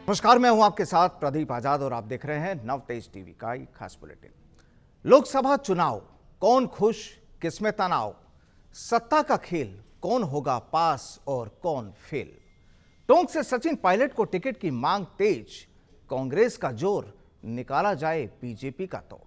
नमस्कार, मैं हूं आपके साथ प्रदीप आजाद और आप देख रहे हैं नव तेज टीवी का एक खास बुलेटिन। लोकसभा चुनाव, कौन खुश किसमें तनाव, सत्ता का खेल, कौन होगा पास और कौन फेल। टोंक से सचिन पायलट को टिकट की मांग तेज, कांग्रेस का जोर, निकाला जाए बीजेपी का तोड़।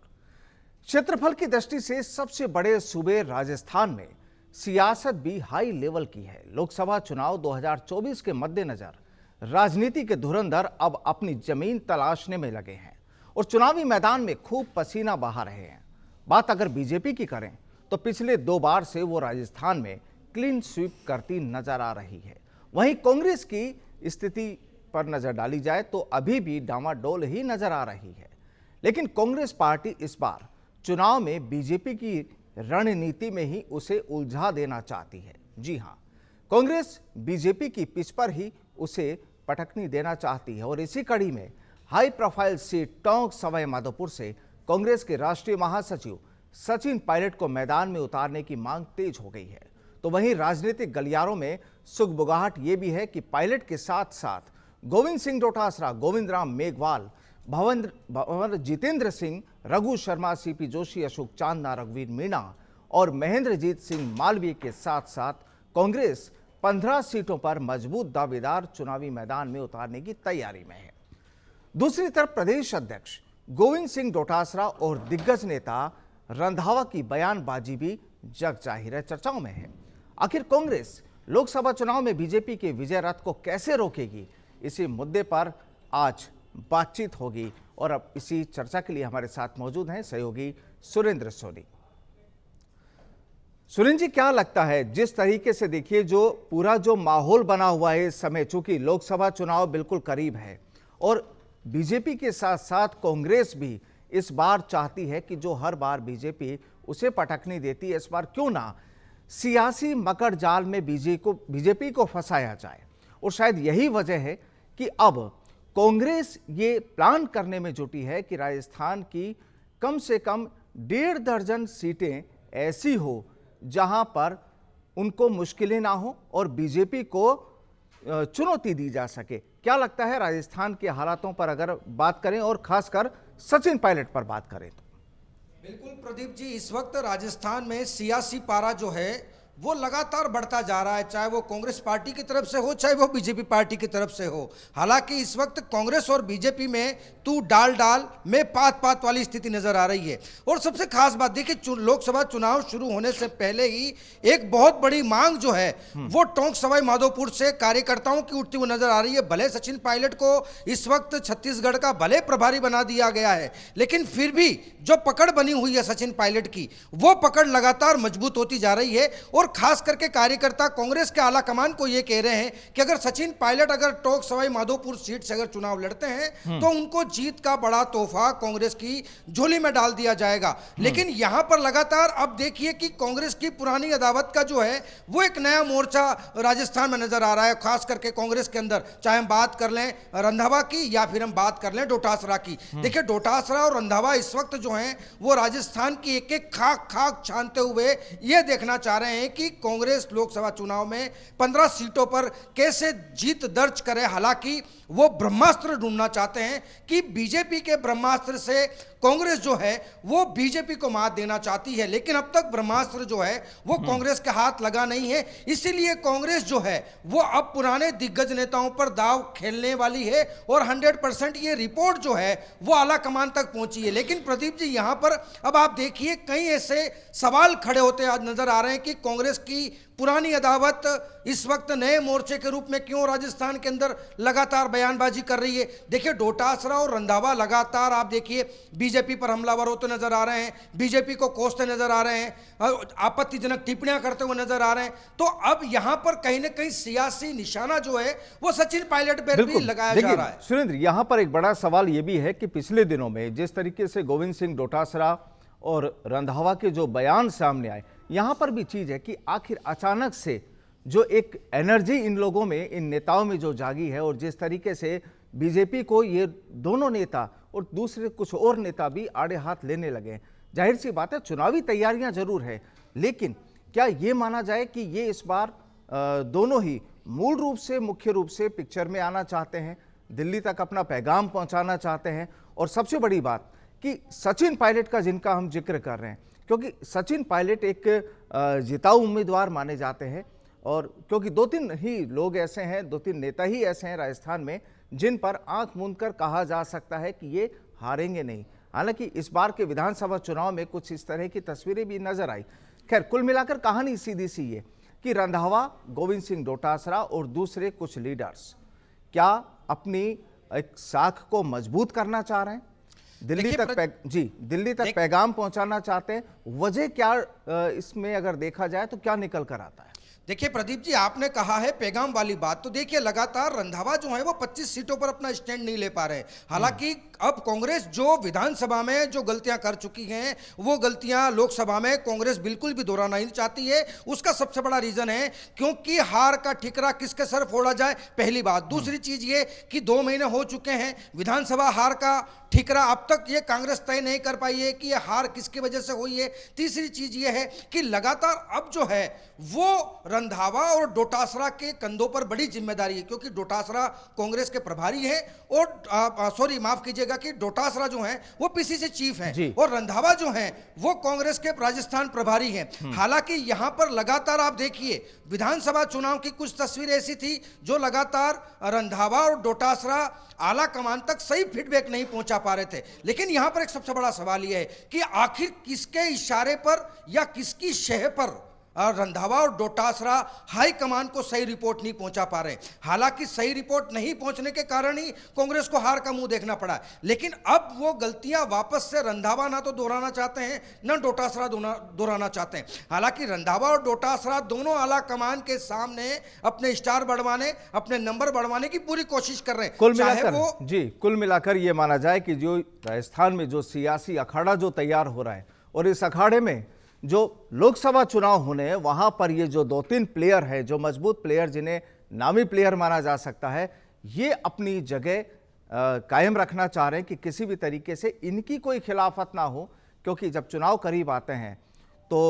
क्षेत्रफल की दृष्टि से सबसे बड़े सूबे राजस्थान में सियासत भी हाई लेवल की है। लोकसभा चुनाव 2024 के मद्देनजर राजनीति के धुरंधर अब अपनी जमीन तलाशने में लगे हैं और चुनावी मैदान में खूब पसीना बहा रहे हैं। बात अगर बीजेपी की करें तो पिछले 2 बार से वो राजस्थान में क्लीन स्वीप करती नजर आ रही है। वहीं कांग्रेस की स्थिति पर नजर डाली जाए तो अभी भी डामाडोल ही नजर आ रही है। लेकिन कांग्रेस पार्टी इस बार चुनाव में बीजेपी की रणनीति में ही उसे उलझा देना चाहती है। जी हां, कांग्रेस बीजेपी की पिच पर ही उसे पटकनी देना चाहती है और इसी कड़ी में high profile seat Tonk Sawai Madhopur से कांग्रेस के राष्ट्रीय महासचिव सचिन पायलट को मैदान में उतारने की मांग तेज हो गई है। तो वहीं राजनीतिक गलियारों में सुगबुगाहट ये भी है कि पायलट के साथ साथ गोविंद सिंह डोटासरा, गोविंद राम मेघवाल, भंवर जितेंद्र सिंह, रघु शर्मा, सीपी जोशी, अशोक चांदना, रघुवीर मीणा और महेंद्रजीत सिंह मालवीय के साथ साथ कांग्रेस 15 सीटों पर मजबूत दावेदार चुनावी मैदान में उतारने की तैयारी में है। दूसरी तरफ प्रदेश अध्यक्ष गोविंद सिंह डोटासरा और दिग्गज नेता रंधावा की बयानबाजी भी जग जाहिर है चर्चाओं में है। आखिर कांग्रेस लोकसभा चुनाव में बीजेपी के विजय रथ को कैसे रोकेगी, इसी मुद्दे पर आज बातचीत होगी और अब इसी चर्चा के लिए हमारे साथ मौजूद हैं सहयोगी सुरेंद्र सोनी। सुरेंद्र जी, क्या लगता है, जिस तरीके से देखिए जो पूरा जो माहौल बना हुआ है इस समय, चूंकि लोकसभा चुनाव बिल्कुल करीब है और बीजेपी के साथ साथ कांग्रेस भी इस बार चाहती है कि जो हर बार बीजेपी उसे पटकनी देती है, इस बार क्यों ना सियासी मकर जाल में बीजेपी को फंसाया जाए। और शायद यही वजह है कि अब कांग्रेस ये प्लान करने में जुटी है कि राजस्थान की कम से कम 1.5 दर्जन सीटें ऐसी हो जहां पर उनको मुश्किलें ना हो और बीजेपी को चुनौती दी जा सके। क्या लगता है राजस्थान के हालातों पर अगर बात करें और खासकर सचिन पायलट पर बात करें तो? बिल्कुल प्रदीप जी, इस वक्त राजस्थान में सियासी पारा जो है वो लगातार बढ़ता जा रहा है, चाहे वो कांग्रेस पार्टी की तरफ से हो चाहे वो बीजेपी पार्टी की तरफ से हो। हालांकि इस वक्त कांग्रेस और बीजेपी में तू डाल डाल में पात पात वाली स्थिति नजर आ रही है। और सबसे खास बात देखिए, लोकसभा चुनाव शुरू होने से पहले ही एक बहुत बड़ी मांग जो है वो टोंक सवाई माधोपुर से कार्यकर्ताओं की उठती हुई नजर आ रही है। भले सचिन पायलट को इस वक्त छत्तीसगढ़ का भले प्रभारी बना दिया गया है, लेकिन फिर भी जो पकड़ बनी हुई है सचिन पायलट की, वो पकड़ लगातार मजबूत होती जा रही है। और खास करके कार्यकर्ता कांग्रेस के आला कमान को यह कह रहे हैं कि अगर सचिन पायलट अगर टोंक सवाई माधोपुर सीट से अगर चुनाव लड़ते हैं तो उनको जीत का बड़ा तोहफा कांग्रेस की झोली में डाल दिया जाएगा। लेकिन यहां पर लगातार अब देखिए कि कांग्रेस की पुरानी अदावत का जो है वो एक नया मोर्चा राजस्थान में नजर आ रहा है। खास करके कांग्रेस के अंदर, चाहे हम बात कर लें रंधावा की या फिर हम बात कर लें डोटासरा की। देखिए, डोटासरा और रंधावा इस वक्त जो है वो राजस्थान की एक एक खाक खाक छानते हुए ये देखना चाह रहे हैं कि कांग्रेस लोकसभा चुनाव में 15 सीटों पर कैसे जीत दर्ज करे। हालांकि वो ब्रह्मास्त्र ढूंढना चाहते हैं कि बीजेपी के ब्रह्मास्त्र से कांग्रेस जो है वो बीजेपी को मात देना चाहती है, लेकिन अब तक ब्रह्मास्त्र जो है वो कांग्रेस के हाथ लगा नहीं है। इसीलिए कांग्रेस जो है वो अब पुराने दिग्गज नेताओं पर दाव खेलने वाली है और 100% ये रिपोर्ट जो है वो आला कमान तक पहुंची है। लेकिन प्रदीप जी, यहां पर अब आप देखिए कई ऐसे सवाल खड़े होते आज नजर आ रहे हैं कि कांग्रेस की पुरानी अदावत इस वक्त नए मोर्चे के रूप में क्यों राजस्थान के अंदर लगातार बयानबाजी कर रही है। देखिए, डोटासरा और रंधावा लगातार आप देखिए बीजेपी पर हमलावर होते नजर आ रहे हैं, बीजेपी को कोसते नजर आ रहे हैं, आपत्तिजनक टिप्पणियां करते हुए नजर आ रहे हैं। तो अब यहां पर कहीं ना कहीं सियासी निशाना जो है वो सचिन पायलट पर भी लगाया जा रहा है। सुरेंद्र, यहां पर एक बड़ा सवाल यह भी है कि पिछले दिनों में जिस तरीके से गोविंद सिंह डोटासरा और रंधावा के जो बयान सामने आए, यहां पर भी चीज है कि आखिर अचानक से जो एक एनर्जी इन लोगों में, इन नेताओं में जो जागी है और जिस तरीके से बीजेपी को ये दोनों नेता और दूसरे कुछ और नेता भी आड़े हाथ लेने लगे। जाहिर सी बात है चुनावी तैयारियां जरूर है, लेकिन क्या ये माना जाए कि ये इस बार दोनों ही मूल रूप से मुख्य रूप से पिक्चर में आना चाहते हैं? दिल्ली तक अपना पैगाम पहुंचाना चाहते हैं। और सबसे बड़ी बात कि सचिन पायलट का जिनका हम जिक्र कर रहे हैं, क्योंकि सचिन पायलट एक जिताऊ उम्मीदवार माने जाते हैं, और क्योंकि 2-3 ही लोग ऐसे हैं, 2-3 नेता ही ऐसे हैं राजस्थान में जिन पर आंख मूंद कर कहा जा सकता है कि ये हारेंगे नहीं। हालांकि इस बार के विधानसभा चुनाव में कुछ इस तरह की तस्वीरें भी नजर आई। खैर, कुल मिलाकर कहानी सीधी सी ये कि रंधावा, गोविंद सिंह डोटासरा और दूसरे कुछ लीडर्स क्या अपनी एक साख को मजबूत करना चाह रहे हैं, दिल्ली तक पैगाम पहुंचाना चाहते हैं। वजह क्या इसमें अगर देखा जाए तो क्या निकल कर आता है? देखिए प्रदीप जी, आपने कहा है पैगाम वाली बात, तो देखिए लगातार रंधावा जो है वो 25 सीटों पर अपना स्टैंड नहीं ले पा रहे। हालांकि अब कांग्रेस जो विधानसभा में जो गलतियां कर चुकी हैं, वो गलतियां लोकसभा में कांग्रेस बिल्कुल भी दोहराना नहीं चाहती है। उसका सबसे बड़ा रीजन है क्योंकि हार का ठिकरा किसके सर फोड़ा जाए, पहली बात। दूसरी चीज ये कि 2 महीने हो चुके हैं, विधानसभा हार का ठिकरा अब तक ये कांग्रेस तय नहीं कर पाई है कि ये हार किसकी वजह से हुई है। तीसरी चीज ये है कि लगातार अब जो है वो रंधावा और डोटासरा के कंधों पर बड़ी जिम्मेदारी है, क्योंकि डोटासरा कांग्रेस के प्रभारी हैं और माफ कीजिएगा कि डोटासरा जो हैं वो पीसीसी चीफ हैं और रंधावा जो हैं वो कांग्रेस के राजस्थान प्रभारी हैं। हालांकि यहां पर लगातार आप देखिए विधानसभा चुनाव की कुछ तस्वीरें ऐसी थी जो लगातार रंधावा और डोटासरा आला कमान तक सही फीडबैक नहीं पहुंचा पा रहे थे। लेकिन यहां पर एक सबसे बड़ा सवाल यह है कि आखिर किसके इशारे पर या किसकी शह पर रंधावा और डोटासरा हाई कमान को सही रिपोर्ट नहीं पहुंचा पा रहे। हालांकि सही रिपोर्ट नहीं पहुंचने के कारण ही कांग्रेस को हार का मुंह देखना पड़ा, लेकिन अब वो गलतियां वापस से रंधावा ना तो दोहराना चाहते हैं न डोटासरा दोहराना चाहते हैं। हालांकि रंधावा और डोटासरा दोनों आला कमान के सामने अपने स्टार बढ़वाने, अपने नंबर बढ़वाने की पूरी कोशिश कर रहे हैं। कुल मिलाकर ये माना जाए कि जो राजस्थान में जो सियासी अखाड़ा जो तैयार हो रहा है और इस अखाड़े में जो लोकसभा चुनाव होने हैं, वहां पर ये जो 2-3 प्लेयर है, जो मजबूत प्लेयर जिन्हें नामी प्लेयर माना जा सकता है, ये अपनी जगह कायम रखना चाह रहे हैं कि किसी भी तरीके से इनकी कोई खिलाफत ना हो। क्योंकि जब चुनाव करीब आते हैं तो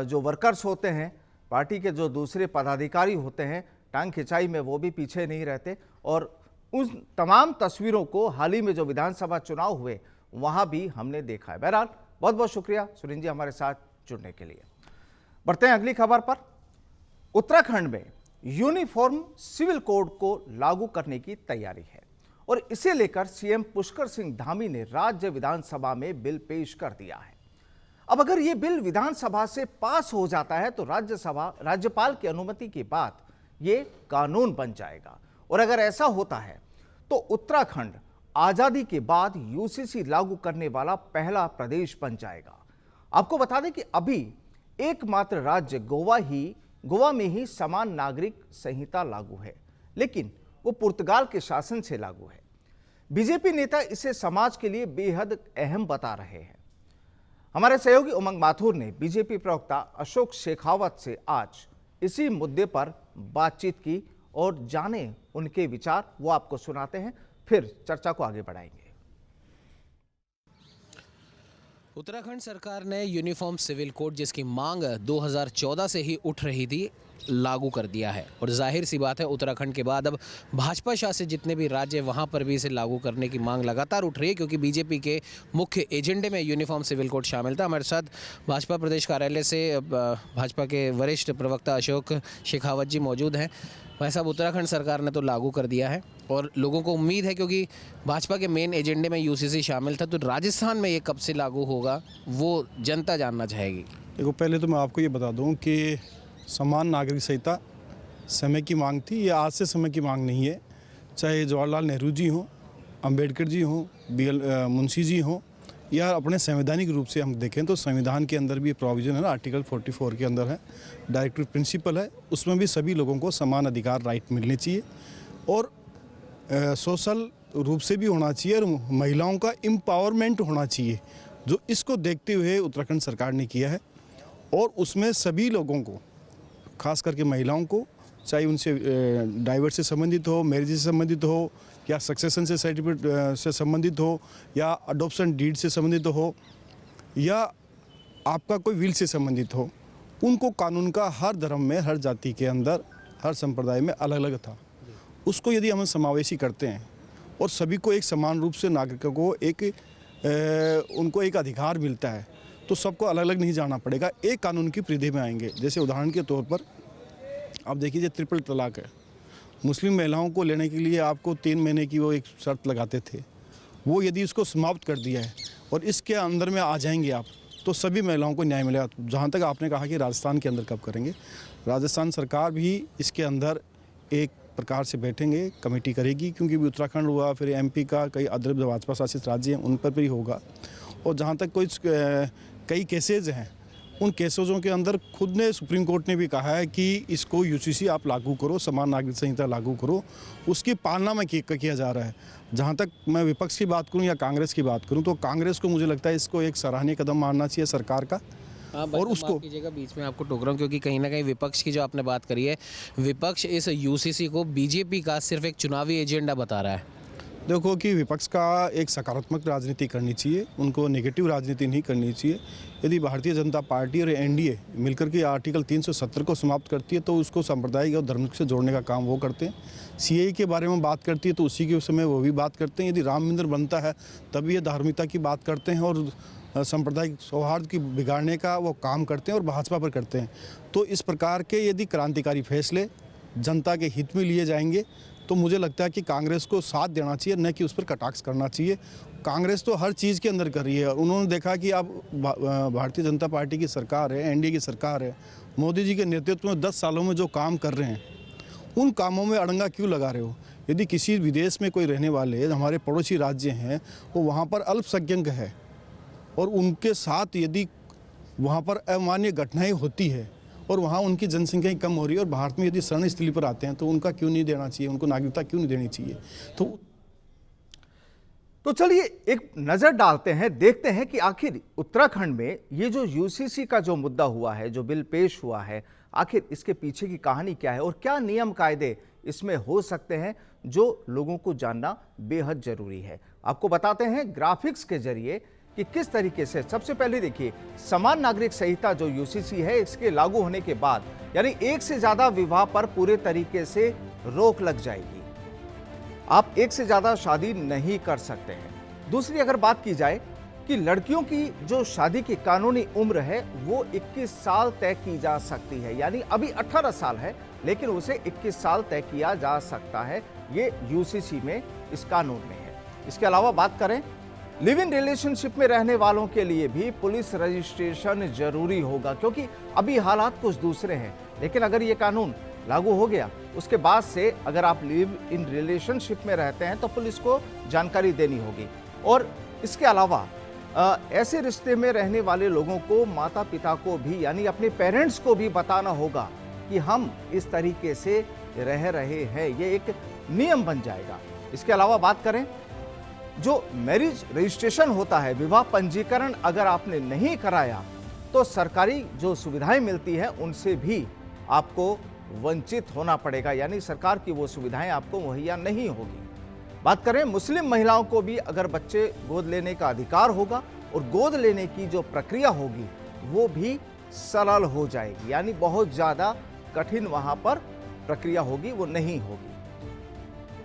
जो वर्कर्स होते हैं, पार्टी के जो दूसरे पदाधिकारी होते हैं, टांग खिंचाई में वो भी पीछे नहीं रहते। और उन तमाम तस्वीरों को हाल ही में जो विधानसभा चुनाव हुए वहां भी हमने देखा है। बहरहाल बहुत बहुत शुक्रिया सुरेंद्र जी हमारे साथ जुड़ने के लिए। बढ़ते हैं अगली खबर पर। उत्तराखंड में यूनिफॉर्म सिविल कोड को लागू करने की तैयारी है और इसे लेकर सीएम पुष्कर सिंह धामी ने राज्य विधानसभा में बिल पेश कर दिया है। अब अगर यह बिल विधानसभा से पास हो जाता है तो राज्यपाल की अनुमति के बाद यह कानून बन जाएगा। और अगर ऐसा होता है तो उत्तराखंड आजादी के बाद यूसीसी लागू करने वाला पहला प्रदेश बन जाएगा। आपको बता दें कि अभी एकमात्र राज्य गोवा में ही समान नागरिक संहिता लागू है, लेकिन वो पुर्तगाल के शासन से लागू है। बीजेपी नेता इसे समाज के लिए बेहद अहम बता रहे हैं। हमारे सहयोगी उमंग माथुर ने बीजेपी प्रवक्ता अशोक शेखावत से आज इसी मुद्दे पर बातचीत की और जाने उनके विचार, वो आपको सुनाते हैं, फिर चर्चा को आगे बढ़ाएंगे। उत्तराखंड सरकार ने यूनिफॉर्म सिविल कोड, जिसकी मांग 2014 से ही उठ रही थी, लागू कर दिया है। और जाहिर सी बात है उत्तराखंड के बाद अब भाजपा शासित जितने भी राज्य, वहां पर भी इसे लागू करने की मांग लगातार उठ रही है, क्योंकि बीजेपी के मुख्य एजेंडे में यूनिफॉर्म सिविल कोड शामिल था। हमारे साथ भाजपा प्रदेश कार्यालय से भाजपा के वरिष्ठ प्रवक्ता अशोक शेखावत जी मौजूद हैं। भाई साहब, उत्तराखंड सरकार ने तो लागू कर दिया है और लोगों को उम्मीद है, क्योंकि भाजपा के मेन एजेंडे में यूसीसी शामिल था, तो राजस्थान में ये कब से लागू होगा वो जनता जानना चाहेगी। देखो, पहले तो मैं आपको ये बता दूं कि समान नागरिक संहिता समय की मांग थी, ये आज से समय की मांग नहीं है। चाहे जवाहरलाल नेहरू जी हों, अंबेडकर जी हों, मुंशी जी हों, या अपने संवैधानिक रूप से हम देखें तो संविधान के अंदर भी प्रोविज़न है ना, आर्टिकल 44 के अंदर है, डायरेक्टिव प्रिंसिपल है, उसमें भी सभी लोगों को समान अधिकार, राइट मिलने चाहिए और सोशल रूप से भी होना चाहिए और महिलाओं का एम्पावरमेंट होना चाहिए, जो इसको देखते हुए उत्तराखंड सरकार ने किया है। और उसमें सभी लोगों को, खास करके महिलाओं को, चाहे उनसे डाइवर्स से संबंधित हो, मैरिज से संबंधित हो, या सक्सेशन से सर्टिफिकेट से संबंधित हो, या अडॉप्शन डीड से संबंधित हो, या आपका कोई विल से संबंधित हो, उनको कानून का हर धर्म में, हर जाति के अंदर, हर संप्रदाय में अलग अलग था। उसको यदि हम समावेशी करते हैं और सभी को एक समान रूप से नागरिकों को उनको एक अधिकार मिलता है, तो सबको अलग अलग नहीं जाना पड़ेगा, एक कानून की परिधि में आएंगे। जैसे उदाहरण के तौर पर आप देखिए, ट्रिपल तलाक है, मुस्लिम महिलाओं को लेने के लिए आपको 3 महीने की वो एक शर्त लगाते थे, वो यदि उसको समाप्त कर दिया है और इसके अंदर में आ जाएंगे आप, तो सभी महिलाओं को न्याय मिलेगा। जहाँ तक आपने कहा कि राजस्थान के अंदर कब करेंगे, राजस्थान सरकार भी इसके अंदर एक प्रकार से बैठेंगे, कमेटी करेगी, क्योंकि भी उत्तराखंड हुआ, फिर MP का कई अदर भाजपा शासित राज्य हैं उन पर भी होगा। और जहाँ तक कई केसेज हैं, उन केसेजों के अंदर खुद ने सुप्रीम कोर्ट ने भी कहा है कि इसको UCC आप लागू करो, समान नागरिक संहिता लागू करो, उसकी पालना में किया जा रहा है। जहाँ तक मैं विपक्ष की बात करूँ या कांग्रेस की बात करूँ, तो कांग्रेस को मुझे लगता है इसको एक सराहनीय कदम मानना चाहिए सरकार का। और उसको कीजिएगा, बीच में आपको टोक रहा हूं, क्योंकि कहीं ना कहीं विपक्ष की जो आपने बात करी है, विपक्ष इस UCC को BJP का सिर्फ एक चुनावी एजेंडा बता रहा है। देखो कि विपक्ष का एक सकारात्मक राजनीति करनी चाहिए, उनको नेगेटिव राजनीति नहीं करनी चाहिए। यदि भारतीय जनता पार्टी और NDA मिलकर के आर्टिकल 370 को समाप्त करती है, तो उसको सांप्रदायिक और धर्म से जोड़ने का काम वो करते हैं। CAA के बारे में बात करती है, तो उसी के समय वो भी बात करते हैं। यदि राम मंदिर बनता है, तभी ये धार्मिकता की बात करते हैं और सांप्रदायिक सौहार्द की बिगाड़ने का वो काम करते हैं और भाजपा पर करते हैं। तो इस प्रकार के यदि क्रांतिकारी फैसले जनता के हित में लिए जाएंगे, तो मुझे लगता है कि कांग्रेस को साथ देना चाहिए, न कि उस पर कटाक्ष करना चाहिए। कांग्रेस तो हर चीज़ के अंदर कर रही है। उन्होंने देखा कि अब भारतीय जनता पार्टी की सरकार है, NDA की सरकार है, मोदी जी के नेतृत्व में 10 सालों में जो काम कर रहे हैं, उन कामों में अड़ंगा क्यों लगा रहे हो? यदि किसी विदेश में कोई रहने वाले हमारे पड़ोसी राज्य हैं, वो वहाँ पर अल्पसंख्यक है और उनके साथ यदि वहाँ पर अमान्य घटनाएँ होती है और वहाँ उनकी जनसंख्या कम हो रही है और भारत में यदि शरण स्थली पर आते हैं, तो उनका क्यों नहीं देना चाहिए, उनको नागरिकता क्यों नहीं देनी चाहिए? तो चलिए एक नजर डालते हैं, देखते हैं कि आखिर उत्तराखंड में ये जो UCC का जो मुद्दा हुआ है, जो बिल पेश हुआ है, आखिर इसके पीछे की कहानी क्या है और क्या नियम कायदे इसमें हो सकते हैं, जो लोगों को जानना बेहद जरूरी है। आपको बताते हैं ग्राफिक्स के जरिए कि किस तरीके से। सबसे पहले देखिए, समान नागरिक संहिता जो UCC है, इसके लागू होने के बाद यानी एक से ज्यादा विवाह पर पूरे तरीके से रोक लग जाएगी। आप एक से ज्यादा शादी नहीं कर सकते हैं। दूसरी अगर बात की जाए कि लड़कियों की जो शादी की कानूनी उम्र है वो 21 साल तय की जा सकती है, यानी अभी 18 साल है लेकिन उसे 21 साल तय किया जा सकता है। ये UCC में, इस कानून में है। इसके अलावा बात करें, लिव इन रिलेशनशिप में रहने वालों के लिए भी पुलिस रजिस्ट्रेशन जरूरी होगा, क्योंकि अभी हालात कुछ दूसरे हैं। लेकिन अगर ये कानून लागू हो गया, उसके बाद से अगर आप लिव इन रिलेशनशिप में रहते हैं तो पुलिस को जानकारी देनी होगी। और इसके अलावा ऐसे रिश्ते में रहने वाले लोगों को माता पिता को भी, यानी अपने पेरेंट्स को भी बताना होगा कि हम इस तरीके से रह रहे हैं। ये एक नियम बन जाएगा। इसके अलावा बात करें, जो मैरिज रजिस्ट्रेशन होता है, विवाह पंजीकरण अगर आपने नहीं कराया तो सरकारी जो सुविधाएं मिलती हैं उनसे भी आपको वंचित होना पड़ेगा, यानी सरकार की वो सुविधाएं आपको मुहैया नहीं होगी। बात करें, मुस्लिम महिलाओं को भी अगर बच्चे गोद लेने का अधिकार होगा और गोद लेने की जो प्रक्रिया होगी वो भी सरल हो जाएगी, यानी बहुत ज़्यादा कठिन वहाँ पर प्रक्रिया होगी, वो नहीं होगी।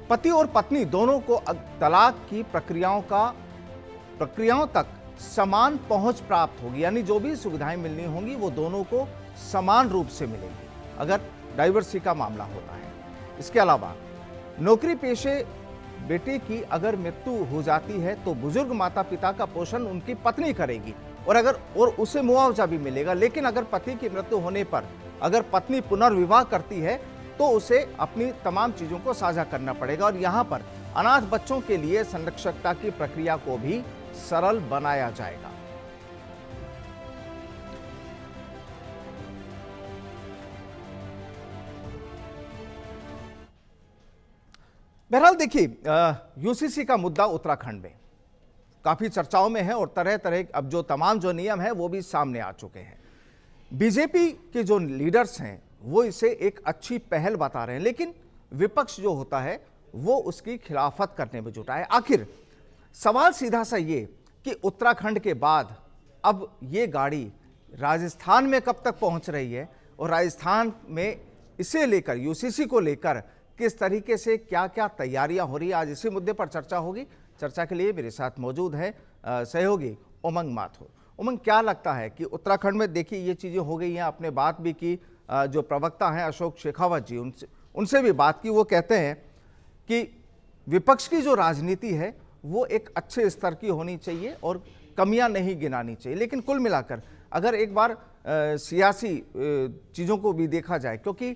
पति और पत्नी दोनों को तलाक की प्रक्रियाओं तक समान पहुंच प्राप्त होगी, यानी जो भी सुविधाएं मिलनी होंगी वो दोनों को समान रूप से मिलेंगी अगर डाइवर्सिटी का मामला होता है। इसके अलावा नौकरी पेशे बेटे की अगर मृत्यु हो जाती है तो बुजुर्ग माता पिता का पोषण उनकी पत्नी करेगी और उसे मुआवजा भी मिलेगा। लेकिन अगर पति की मृत्यु होने पर अगर पत्नी पुनर्विवाह करती है तो उसे अपनी तमाम चीजों को साझा करना पड़ेगा। और यहाँ पर अनाथ बच्चों के लिए संरक्षकता की प्रक्रिया को भी सरल बनाया जाएगा। बहरहाल देखिए, UCC का मुद्दा उत्तराखंड में काफी चर्चाओं में है और तरह तरह अब जो तमाम जो नियम है वो भी सामने आ चुके हैं। बीजेपी के जो लीडर्स हैं वो इसे एक अच्छी पहल बता रहे हैं, लेकिन विपक्ष जो होता है वो उसकी खिलाफत करने में जुटा है। आखिर सवाल सीधा सा ये कि उत्तराखंड के बाद अब ये गाड़ी राजस्थान में कब तक पहुंच रही है और राजस्थान में इसे लेकर, UCC को लेकर किस तरीके से क्या क्या तैयारियां हो रही है, आज इसी मुद्दे पर चर्चा होगी। चर्चा के लिए मेरे साथ मौजूद हैं सहयोगी उमंग माथुर। उमंग, क्या लगता है कि उत्तराखंड में देखिए ये चीज़ें हो गई हैं, आपने बात भी की, जो प्रवक्ता हैं अशोक शेखावत जी, उनसे भी बात की। वो कहते हैं कि विपक्ष की जो राजनीति है वो एक अच्छे स्तर की होनी चाहिए और कमियां नहीं गिनानी चाहिए। लेकिन कुल मिलाकर अगर एक बार सियासी चीज़ों को भी देखा जाए, क्योंकि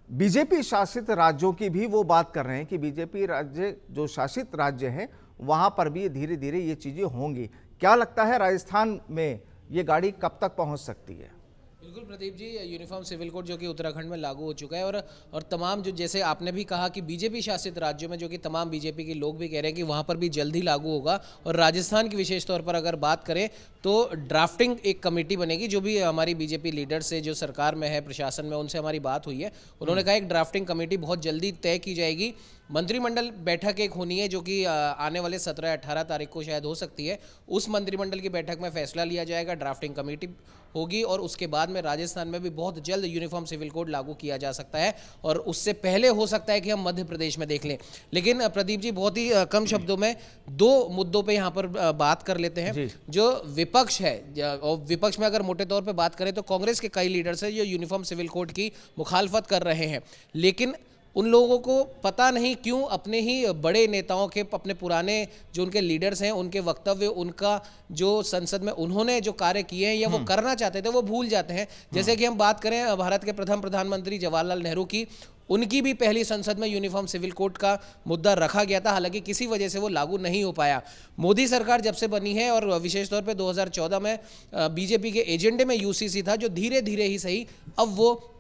बीजेपी शासित राज्यों की भी वो बात कर रहे हैं कि बीजेपी राज्य जो शासित राज्य हैं वहाँ पर भी धीरे धीरे ये चीज़ें होंगी। क्या लगता है राजस्थान में ये गाड़ी कब तक पहुँच सकती है? बिल्कुल Pradeep ji, uniform civil code जो कि उत्तराखंड में लागू हो चुका है और तमाम जो, जैसे आपने भी कहा कि बीजेपी शासित राज्यों में जो कि तमाम बीजेपी के लोग भी कह रहे हैं कि वहाँ पर भी जल्द ही लागू होगा। और राजस्थान की विशेष तौर पर अगर बात करें तो ड्राफ्टिंग एक कमेटी बनेगी, जो भी हमारी बीजेपी लीडर से, जो सरकार में है, प्रशासन में, उनसे हमारी बात हुई है। उन्होंने कहा एक ड्राफ्टिंग कमेटी बहुत जल्दी तय की जाएगी। मंत्रिमंडल बैठक एक होनी है जो कि आने वाले 17-18 तारीख को शायद हो सकती है। उस मंत्रिमंडल की बैठक में फैसला लिया जाएगा, ड्राफ्टिंग कमेटी होगी और उसके बाद में राजस्थान में भी बहुत जल्द यूनिफॉर्म सिविल कोड लागू किया जा सकता है और उससे पहले हो सकता है कि हम मध्य प्रदेश में देख लें। लेकिन प्रदीप जी, बहुत ही कम शब्दों में दो मुद्दों पे यहाँ पर बात कर लेते हैं। जो विपक्ष है, और विपक्ष में अगर मोटे तौर पे बात करें तो कांग्रेस के कई लीडर्स हैं जो यूनिफॉर्म सिविल कोड की मुखालफत कर रहे हैं, लेकिन उन लोगों को पता नहीं क्यों अपने ही बड़े नेताओं के, अपने पुराने जो उनके लीडर्स हैं, उनके वक्तव्य, उनका जो संसद में उन्होंने जो कार्य किए हैं या वो करना चाहते थे, वो भूल जाते हैं। जैसे कि हम बात करें भारत के प्रथम प्रधानमंत्री जवाहरलाल नेहरू की, उनकी भी पहली संसद में यूनिफॉर्म सिविल कोड का मुद्दा रखा गया था, हालांकि किसी वजह से वो लागू नहीं हो पाया। मोदी सरकार जब से बनी है और विशेष तौर पे 2014 में बीजेपी के एजेंडे में यूसीसी था, जो धीरे धीरे ही सही अब वो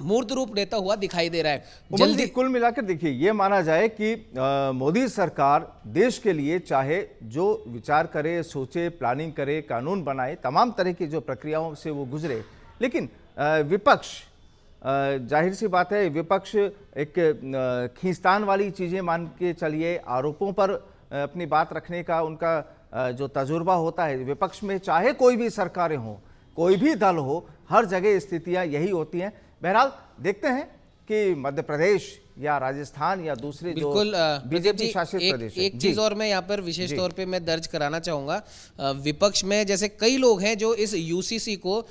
मूर्त रूप लेता हुआ दिखाई दे रहा है। जल्दी कुल मिलाकर देखिए, ये माना जाए कि मोदी सरकार देश के लिए चाहे जो विचार करे, सोचे, प्लानिंग करे, कानून बनाए, तमाम तरह की जो प्रक्रियाओं से वो गुजरे, लेकिन विपक्ष, जाहिर सी बात है, विपक्ष एक खींचतान वाली चीज़ें मान के चलिए, आरोपों पर अपनी बात रखने का उनका जो तजुर्बा होता है विपक्ष में, चाहे कोई भी सरकारें हों, कोई भी दल हो, हर जगह स्थितियां यही होती हैं। बहरहाल देखते हैं कि मध्य प्रदेश या राजस्थान या दूसरे जो बीजेपी शासित प्रदेश, एक चीज और मैं यहाँ पर विशेष तौर पे मैं दर्ज कराना चाहूँगा। विपक्ष में जैसे कई लोग हैं जो इस यूसीसी को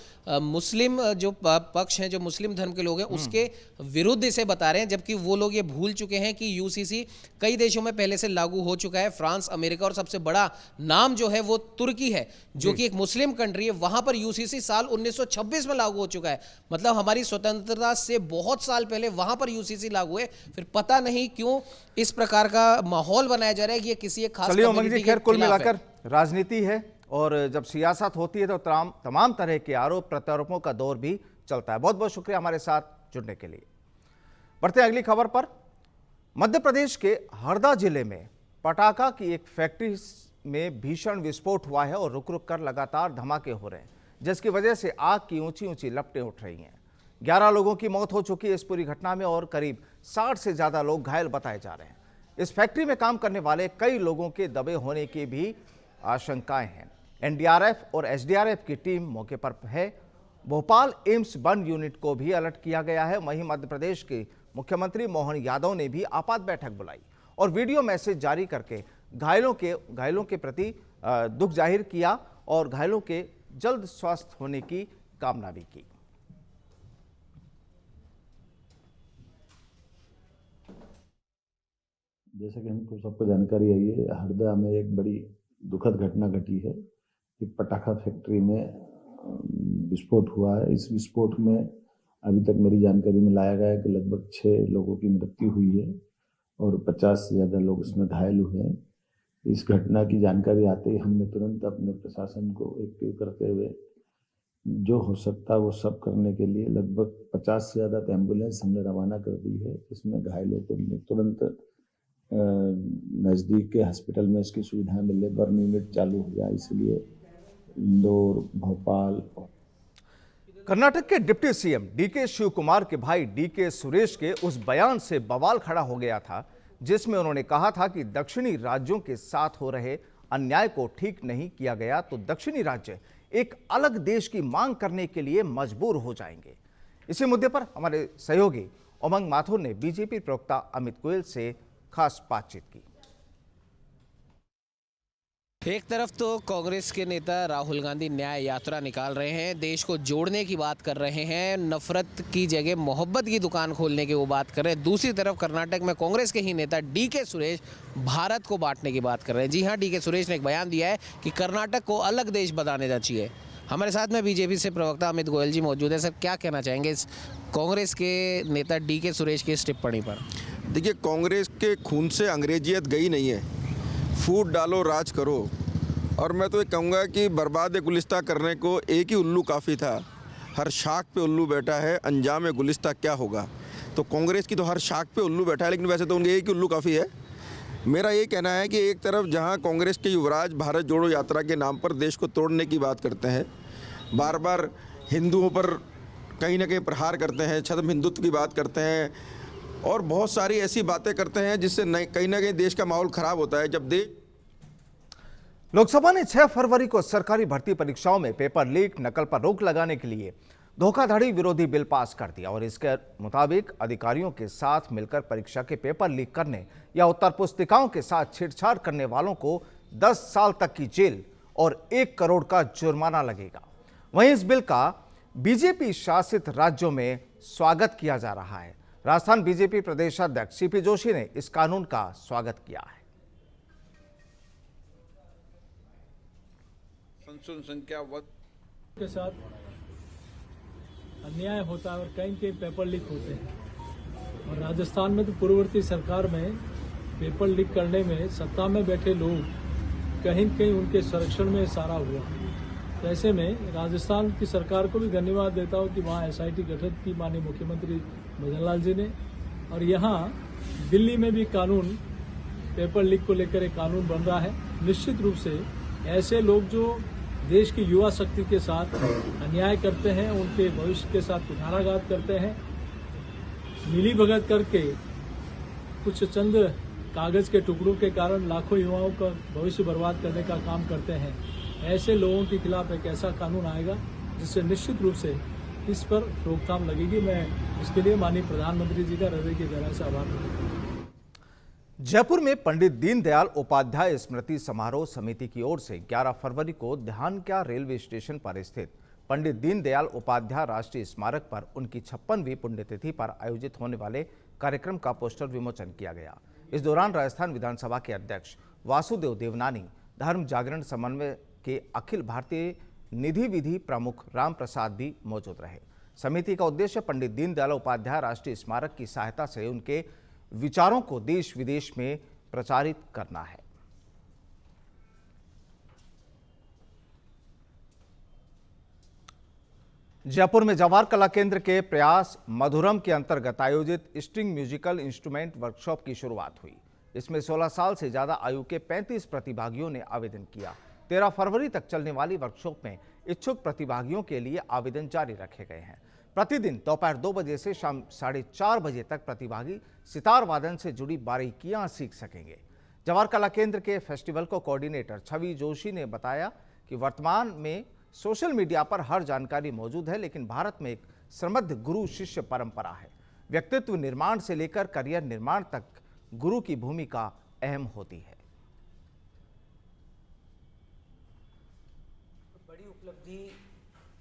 मुस्लिम जो पक्ष हैं, जो मुस्लिम धर्म के लोग हैं, उसके विरुद्ध इसे बता रहे हैं, जबकि वो लोग ये भूल चुके हैं कि यूसीसी कई देशों में पहले से लागू हो चुका है। फ्रांस, अमेरिका और सबसे बड़ा नाम जो है वो तुर्की है, जो कि एक मुस्लिम कंट्री है। वहां पर यूसीसी साल 1926 में लागू हो चुका है, मतलब हमारी स्वतंत्रता से बहुत साल पहले वहां पर यूसीसी लागू है। फिर पता नहीं क्यों इस प्रकार का माहौल बनाया जा रहा है कि ये किसी एक खास कम्युनिटी के कुल मिलाकर राजनीति है और जब सियासत होती है तो तमाम तरह के आरोप प्रत्यारोपों का दौर भी चलता है। बहुत बहुत शुक्रिया हमारे साथ जुड़ने के लिए। बढ़ते हैं अगली खबर पर। मध्य प्रदेश के हरदा जिले में पटाखा की एक फैक्ट्री में भीषण विस्फोट हुआ है और रुक रुक कर लगातार धमाके हो रहे हैं, जिसकी वजह से आग की ऊंची ऊंची लपटें उठ रही हैं। 11 लोगों की मौत हो चुकी है इस पूरी घटना में और करीब 60 से ज्यादा लोग घायल बताए जा रहे हैं। इस फैक्ट्री में काम करने वाले कई लोगों के दबे होने की भी आशंकाएं हैं। एनडीआरएफ और एसडीआरएफ की टीम मौके पर है। भोपाल एम्स बंद यूनिट को भी अलर्ट किया गया है। वहीं मध्य प्रदेश के मुख्यमंत्री मोहन यादव ने भी आपात बैठक बुलाई और वीडियो मैसेज जारी करके घायलों के प्रति दुख जाहिर किया और घायलों के जल्द स्वस्थ होने की कामना भी की। जैसा कि हमको सबको जानकारी आई है, हरदा में एक बड़ी दुखद घटना घटी है। एक पटाखा फैक्ट्री में विस्फोट हुआ है। इस विस्फोट में अभी तक मेरी जानकारी में लाया गया है कि लगभग 6 लोगों की मृत्यु हुई है और 50 से ज़्यादा लोग इसमें घायल हुए हैं। इस घटना की जानकारी आते ही हमने तुरंत अपने प्रशासन को एक्टिव करते हुए जो हो सकता है वो सब करने के लिए लगभग 50 से ज़्यादा एम्बुलेंस हमने रवाना कर दी है। इसमें घायलों को तुरंत नज़दीक के हॉस्पिटल में इसकी सुविधा मिले, बर्न यूनिट चालू हो जाए, इसलिए इंदौर, भोपाल। कर्नाटक के deputy CM DK Shiv Kumar के भाई डीके सुरेश के उस बयान से बवाल खड़ा हो गया था जिसमें उन्होंने कहा था कि दक्षिणी राज्यों के साथ हो रहे अन्याय को ठीक नहीं किया गया तो दक्षिणी राज्य एक अलग देश की मांग करने के लिए मजबूर हो जाएंगे। इसी मुद्दे पर हमारे सहयोगी उमंग माथुर ने बीजेपी प्रवक्ता अमित गोयल से खास बातचीत की। एक तरफ तो कांग्रेस के नेता राहुल गांधी न्याय यात्रा निकाल रहे हैं, देश को जोड़ने की बात कर रहे हैं, नफरत की जगह मोहब्बत की दुकान खोलने की वो बात कर रहे हैं। दूसरी तरफ कर्नाटक में कांग्रेस के ही नेता डीके सुरेश भारत को बांटने की बात कर रहे हैं। जी हाँ, डीके सुरेश ने एक बयान दिया है कि कर्नाटक को अलग देश बनाने चाहिए। हमारे साथ में बीजेपी से प्रवक्ता अमित गोयल जी मौजूद है। सर, क्या कहना चाहेंगे इस कांग्रेस के नेता डीके सुरेश की इस टिप्पणी पर? देखिए, कांग्रेस के खून से अंग्रेजियत गई नहीं है। फूट डालो, राज करो। और मैं तो ये कहूँगा कि बर्बाद गुलिस्ता करने को एक ही उल्लू काफ़ी था। हर शाख पे उल्लू बैठा है, अंजाम गुलिस्ता क्या होगा। तो कांग्रेस की तो हर शाख पे उल्लू बैठा है, लेकिन वैसे तो उनके एक ही उल्लू काफ़ी है। मेरा ये कहना है कि एक तरफ जहाँ कांग्रेस के युवराज भारत जोड़ो यात्रा के नाम पर देश को तोड़ने की बात करते हैं, बार बार हिंदुओं पर कहीं ना कहीं प्रहार करते हैं, छद्म हिंदुत्व की बात करते हैं और बहुत सारी ऐसी बातें करते हैं जिससे कहीं ना कहीं देश का माहौल ख़राब होता है। जब देश लोकसभा ने 6 फरवरी को सरकारी भर्ती परीक्षाओं में पेपर लीक, नकल पर रोक लगाने के लिए धोखाधड़ी विरोधी बिल पास कर दिया और इसके मुताबिक अधिकारियों के साथ मिलकर परीक्षा के पेपर लीक करने या उत्तर पुस्तिकाओं के साथ छेड़छाड़ करने वालों को 10 साल तक की जेल और 1 करोड़ का जुर्माना लगेगा। वहीं इस बिल का बीजेपी शासित राज्यों में स्वागत किया जा रहा है। राजस्थान बीजेपी प्रदेशाध्यक्ष सीपी जोशी ने इस कानून का स्वागत किया है। संशोधन संख्या के साथ अन्याय होता है और कहीं कहीं पेपर लीक होते हैं। और राजस्थान में तो पूर्ववर्ती सरकार में पेपर लीक करने में सत्ता में बैठे लोग कहीं न कहीं उनके संरक्षण में इशारा हुआ। तो ऐसे में राजस्थान की सरकार को भी धन्यवाद देता हूँ कि वहाँ SIT गठित की माननीय मुख्यमंत्री भजन लाल जी ने। और यहाँ दिल्ली में भी कानून पेपर लीक को लेकर एक कानून बन रहा है। निश्चित रूप से ऐसे लोग जो देश की युवा शक्ति के साथ अन्याय करते हैं, उनके भविष्य के साथ कुठाराघात करते हैं, मिली भगत करके कुछ चंद कागज के टुकड़ों के कारण लाखों युवाओं का भविष्य बर्बाद करने का काम करते हैं, ऐसे लोगों के खिलाफ एक ऐसा कानून आएगा जिससे निश्चित रूप से इस पर रोकथाम लगेगी। मैं इसके लिए माननीय प्रधानमंत्री जी का हृदय की गहराई से आभार मानता हूँ। जयपुर में पंडित दीनदयाल उपाध्याय स्मृति समारोह समिति की ओर से 11 फरवरी को ध्यानक्या रेलवे स्टेशन पर स्थित पंडित दीनदयाल उपाध्याय राष्ट्रीय स्मारक पर उनकी 56वीं पुण्यतिथि पर आयोजित होने वाले कार्यक्रम का पोस्टर विमोचन किया गया। इस दौरान राजस्थान विधानसभा के अध्यक्ष वासुदेव देवनानी, धर्म जागरण समन्वय के अखिल भारतीय निधि विधि प्रमुख राम प्रसाद भी मौजूद रहे। समिति का उद्देश्य पंडित दीनदयाल उपाध्याय राष्ट्रीय स्मारक की सहायता से उनके विचारों को देश विदेश में प्रचारित करना है। जयपुर में जवाहर कला केंद्र के प्रयास मधुरम के अंतर्गत आयोजित स्ट्रिंग म्यूजिकल इंस्ट्रूमेंट वर्कशॉप की शुरुआत हुई। इसमें 16 साल से ज्यादा आयु के 35 प्रतिभागियों ने आवेदन किया। 13 फरवरी तक चलने वाली वर्कशॉप में इच्छुक प्रतिभागियों के लिए आवेदन जारी रखे गए हैं। प्रतिदिन दोपहर 2 बजे से शाम 4:30 बजे तक प्रतिभागी सितार वादन से जुड़ी बारीकियां सीख सकेंगे। जवाहर कला केंद्र के फेस्टिवल को कोऑर्डिनेटर छवि जोशी ने बताया कि वर्तमान में सोशल मीडिया पर हर जानकारी मौजूद है, लेकिन भारत में एक समृद्ध गुरु शिष्य परंपरा है। व्यक्तित्व निर्माण से लेकर करियर निर्माण तक गुरु की भूमिका अहम होती है। बड़ी उपलब्धि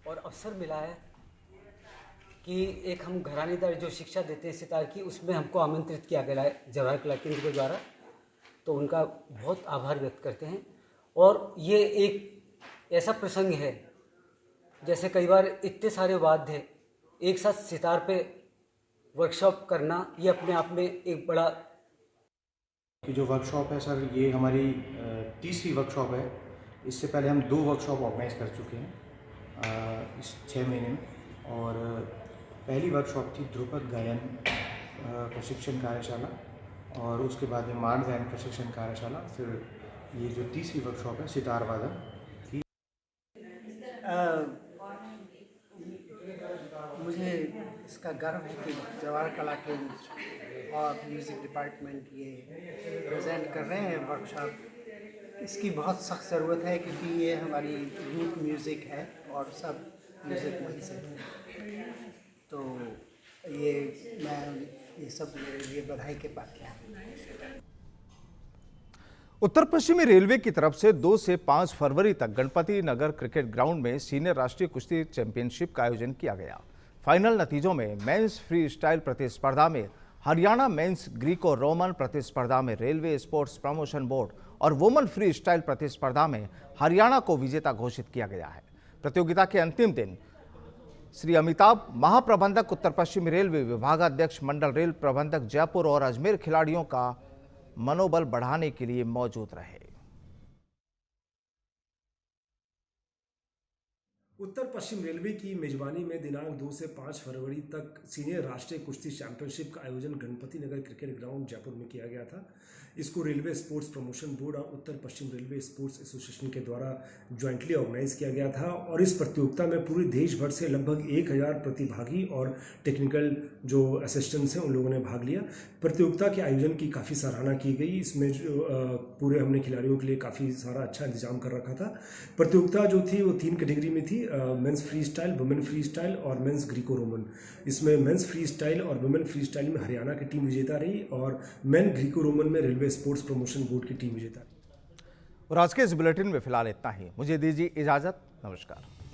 और अवसर मिला है कि एक हम घरानेदार जो शिक्षा देते हैं सितार की, उसमें हमको आमंत्रित किया गया है जवाहर कला केंद्र के द्वारा। तो उनका बहुत आभार व्यक्त करते हैं। और ये एक ऐसा प्रसंग है, जैसे कई बार इतने सारे वाद्य एक साथ सितार पे वर्कशॉप करना, ये अपने आप में एक बड़ा कि जो वर्कशॉप है सर, ये हमारी तीसरी वर्कशॉप है। इससे पहले हम 2 वर्कशॉप ऑर्गेनाइज कर चुके हैं इस 6 महीने में। और पहली वर्कशॉप थी ध्रुपद गायन प्रशिक्षण कार्यशाला, और उसके बाद में मार्ग गायन प्रशिक्षण कार्यशाला। फिर ये जो तीसरी वर्कशॉप है सितार वादन की। मुझे इसका गर्व है कि जवाहर कला केंद्र और म्यूज़िक डिपार्टमेंट ये प्रेजेंट कर रहे हैं वर्कशॉप। इसकी बहुत सख्त ज़रूरत है क्योंकि ये हमारी यूथ म्यूज़िक है और सब म्यूज़िक वहीं से है। तो ये सब मेरे लिए बधाई के बात है। उत्तर पश्चिमी रेलवे की तरफ से 2 से 5 फरवरी तक गणपति नगर क्रिकेट ग्राउंड में सीनियर राष्ट्रीय कुश्ती चैंपियनशिप का आयोजन किया गया। फाइनल नतीजों में मेंस फ्री स्टाइल प्रतिस्पर्धा में हरियाणा, मेंस ग्रीको रोमन प्रतिस्पर्धा में रेलवे स्पोर्ट्स प्रमोशन बोर्ड और वुमेन फ्री स्टाइल प्रतिस्पर्धा में हरियाणा को विजेता घोषित किया गया है। प्रतियोगिता के अंतिम दिन श्री अमिताभ, महाप्रबंधक उत्तर पश्चिमी रेलवे, विभागाध्यक्ष मंडल रेल प्रबंधक जयपुर और अजमेर खिलाड़ियों का मनोबल बढ़ाने के लिए मौजूद रहे। उत्तर पश्चिम रेलवे की मेजबानी में दिनांक 2 से 5 फरवरी तक सीनियर राष्ट्रीय कुश्ती चैंपियनशिप का आयोजन गणपति नगर क्रिकेट ग्राउंड जयपुर में किया गया था। इसको रेलवे स्पोर्ट्स प्रमोशन बोर्ड और उत्तर पश्चिम रेलवे स्पोर्ट्स एसोसिएशन के द्वारा ज्वाइंटली ऑर्गेनाइज किया गया था और इस प्रतियोगिता में पूरे देश भर से लगभग 1000 प्रतिभागी और टेक्निकल जो असिस्टेंट्स हैं उन लोगों ने भाग लिया। प्रतियोगिता के आयोजन की काफ़ी सराहना की गई। इसमें पूरे हमने खिलाड़ियों के लिए काफ़ी सारा अच्छा इंतजाम कर रखा था। प्रतियोगिता जो थी वो 3 कैटेगरी में थी, men's free style, women free style और मेंस ग्रीको रोमन। इसमें मेंस फ्री स्टाइल और वुमेन फ्री स्टाइल में हरियाणा की टीम विजेता रही और मेन ग्रीको रोमन में रेलवे स्पोर्ट्स प्रमोशन बोर्ड की टीम विजेता रही। और आज के इस बुलेटिन में फिलहाल इतना ही। मुझे दीजिए इजाजत। नमस्कार।